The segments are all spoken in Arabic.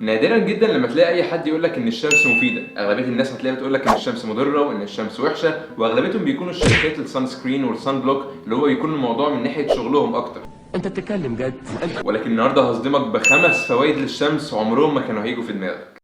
نادرا جدا لما تلاقي اي حد يقول لك ان الشمس مفيده. اغلبيه الناس هتلاقيها بتقول لك ان الشمس مضره وان الشمس وحشه، واغلبيتهم بيكونوا الشركات السان سكرين والسان بلوك اللي هو يكون الموضوع من ناحيه شغلهم اكتر. انت بتتكلم جد؟ ولكن النهارده هصدمك ب5 فوائد للشمس عمرهم ما كانوا هيجوا في دماغك.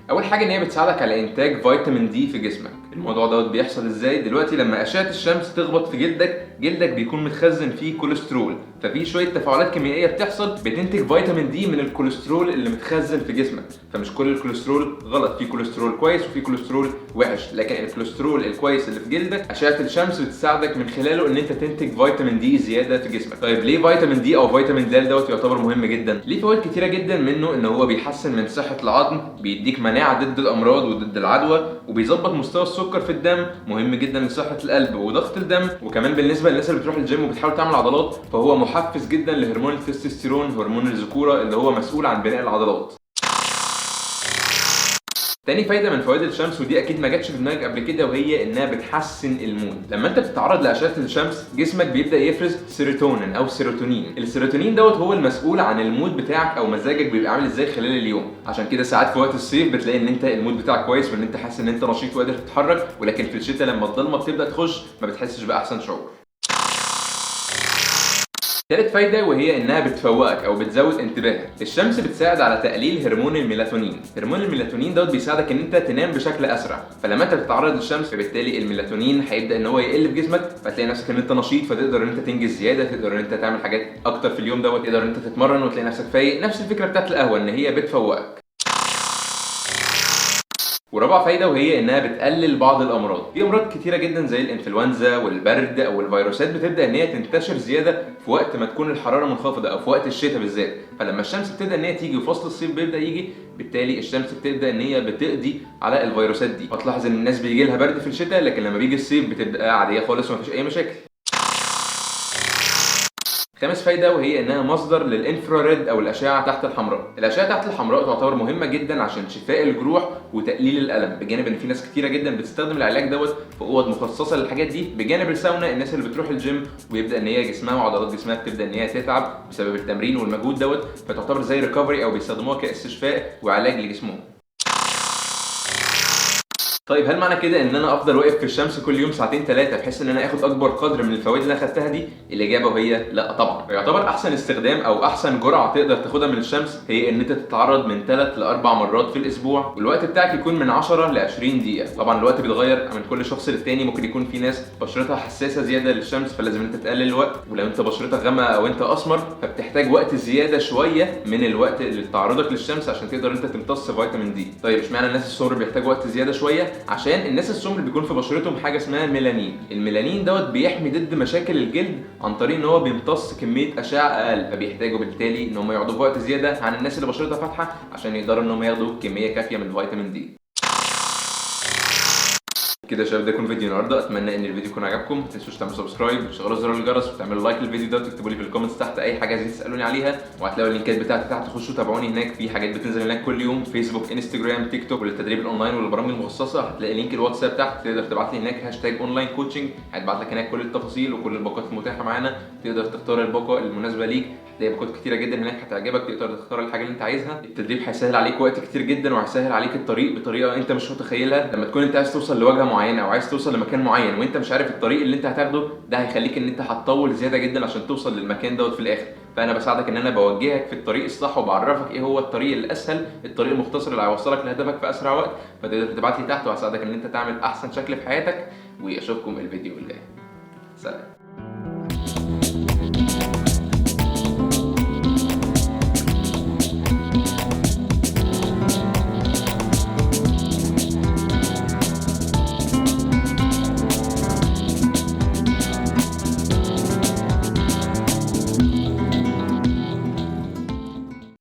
اول حاجه ان هي بتساعدك على انتاج فيتامين دي في جسمك. الموضوع دوت بيحصل ازاي؟ دلوقتي لما اشعه الشمس تخبط في جلدك بيكون متخزن فيه كوليسترول، ففي شويه تفاعلات كيميائيه بتحصل بتنتج فيتامين دي من الكوليسترول اللي متخزن في جسمك. فمش كل الكوليسترول غلط، في كوليسترول كويس وفي كوليسترول وحش، لكن الكوليسترول الكويس اللي في جلدك اشعه الشمس بتساعدك من خلاله ان انت تنتج فيتامين دي زياده في جسمك. طيب ليه فيتامين دي او فيتامين د دوت يعتبر مهم جدا؟ ليه فوائد كتيره جدا، منه ان هو بيحسن من صحه العظم، بيديك مناعه ضد الامراض وضد العدوى، وبيظبط مستوى السكر في الدم، مهم جدا لصحه القلب وضغط الدم. وكمان بالنسبه للناس اللي بتروح الجيم وبتحاول تعمل عضلات، فهو محفز جدا لهرمون التستوستيرون، هرمون الذكوره اللي هو مسؤول عن بناء العضلات. تاني فايدة من فوائد الشمس، ودي اكيد ما جاتش في دماغك قبل كده، وهي انها بتحسن المود. لما انت بتتعرض لاشعة الشمس جسمك بيبدا يفرز سيروتونين او سيروتونين. السيروتونين دوت هو المسؤول عن المود بتاعك او مزاجك بيبقى عامل ازاي خلال اليوم. عشان كده ساعات في وقت الصيف بتلاقي ان انت المود بتاعك كويس وان انت حاسس ان انت نشيط وقادر تتحرك، ولكن في الشتاء لما الضلمه بتبدا تخش ما بتحسش باحسن شعور. تالت فايدة وهي انها بتفوقك او بتزود انتباهك. الشمس بتساعد على تقليل هرمون الميلاتونين. هرمون الميلاتونين دوت بيساعدك ان انت تنام بشكل اسرع، فلما انت بتتعرض للشمس فبالتالي الميلاتونين هيبدا ان هو يقل في جسمك، فتلاقي نفسك ان انت نشيط، فتقدر ان انت تنجز زياده، تقدر ان انت تعمل حاجات اكتر في اليوم دوت، تقدر ان انت تتمرن وتلاقي نفسك فايق. نفس الفكره بتاعت القهوه ان هي بتفوقك. ورابع فايده وهي انها بتقلل بعض الامراض. في امراض كتيره جدا زي الانفلونزا والبرد او الفيروسات بتبدا ان هي تنتشر زياده في وقت ما تكون الحراره منخفضه او في وقت الشتاء بالذات. فلما الشمس بتبدا ان هي تيجي وفصل الصيف بيبدا يجي، بالتالي الشمس بتبدا ان هي بتقضي على الفيروسات دي. هتلاحظ ان الناس بيجي لها برد في الشتاء، لكن لما بيجي الصيف بتبقى عاديه خالص ومفيش اي مشاكل. خامس فايدة وهي انها مصدر للانفراريد او الاشعة تحت الحمراء. الاشعة تحت الحمراء تعتبر مهمة جدا عشان شفاء الجروح وتقليل الالم، بجانب ان في ناس كتيرة جدا بتستخدم العلاج دوت في اوض مخصصة للحاجات دي، بجانب الساونا. الناس اللي بتروح الجيم ويبدا ان هي جسمها وعضلات جسمها بتبدا ان هي تتعب بسبب التمرين والمجهود دوت، فتعتبر زي ريكفري او بيستخدموها كاستشفاء وعلاج لجسمهم. طيب هل معنى كده ان انا افضل واقف في الشمس كل يوم ساعتين 3 بحيث ان انا اخد اكبر قدر من الفوائد اللي انا خدتها دي؟ الاجابه وهي لا طبعا. يعتبر احسن استخدام او احسن جرعه تقدر تاخدها من الشمس هي ان انت تتعرض من 3 ل 4 مرات في الاسبوع، والوقت بتاعك يكون من 10 ل 20 دقيقه. طبعا الوقت بيتغير من كل شخص للتاني، ممكن يكون في ناس بشرتها حساسه زياده للشمس فلازم انت تقلل الوقت، ولو انت بشرتك غامقه او انت اسمر فبتحتاج وقت زياده شويه من الوقت اللي تعرضك للشمس عشان تقدر انت تمتص فيتامين دي. طيب اشمعنى الناس السمر بيحتاجوا وقت زياده شويه؟ عشان الناس السمر بيكون في بشرتهم حاجه اسمها ميلانين. الميلانين دوت بيحمي ضد مشاكل الجلد عن طريق ان هو بيمتص كميه اشعه اقل، فبيحتاجوا بالتالي ان هم يقعدوا في وقت زياده عن الناس اللي بشرتها فاتحه عشان يقدروا ان هم ياخدوا كميه كافيه من فيتامين دي. كده يا شباب ده يكون فيديو النهارده، اتمنى ان الفيديو يكون عجبكم. ما تنسوش تعملوا سبسكرايب وتشغلوا زر الجرس وتعملوا لايك للفيديو ده، وتكتبوا لي في الكومنتس تحت اي حاجه عايزين تسالوني عليها، وهتلاقوا اللينكات بتاعتي تحت. خشوا تابعوني هناك، في حاجات بتنزل هناك كل يوم، فيسبوك انستجرام تيك توك، وللتدريب الاونلاين والبرامج المخصصه. هتلاقي لينك الواتساب تحت، تقدر تبعت لي هناك هاشتاج اونلاين كوتشنج، هيتبعت لك هناك كل التفاصيل وكل الباقات المتاحه معانا. تقدر تختار الباقه المناسبه ليك، هتلاقي باقات كتيره جدا هناك هتعجبك، تقدر تختار الحاجه اللي انت عايزها. التدريب هيسهل عليك وقت كتير جدا، وهيسهل عليك الطريق بطريقه انت مش متخيلها. لما تكون انت عايز توصل لواجهه معينه او عايز توصل لمكان معين وانت مش عارف الطريق اللي انت هتاخده، ده هيخليك ان انت هتطول زياده جدا عشان توصل للمكان دوت في الاخر. فانا بساعدك ان انا بوجهك في الطريق الصح وبعرفك ايه هو الطريق الاسهل، الطريق المختصر اللي هيوصلك لهدفك في اسرع وقت. فتقدر تبعت لي تحت وهساعدك ان انت تعمل احسن شكل في حياتك، واشوفكم الفيديو الجاي. سلام.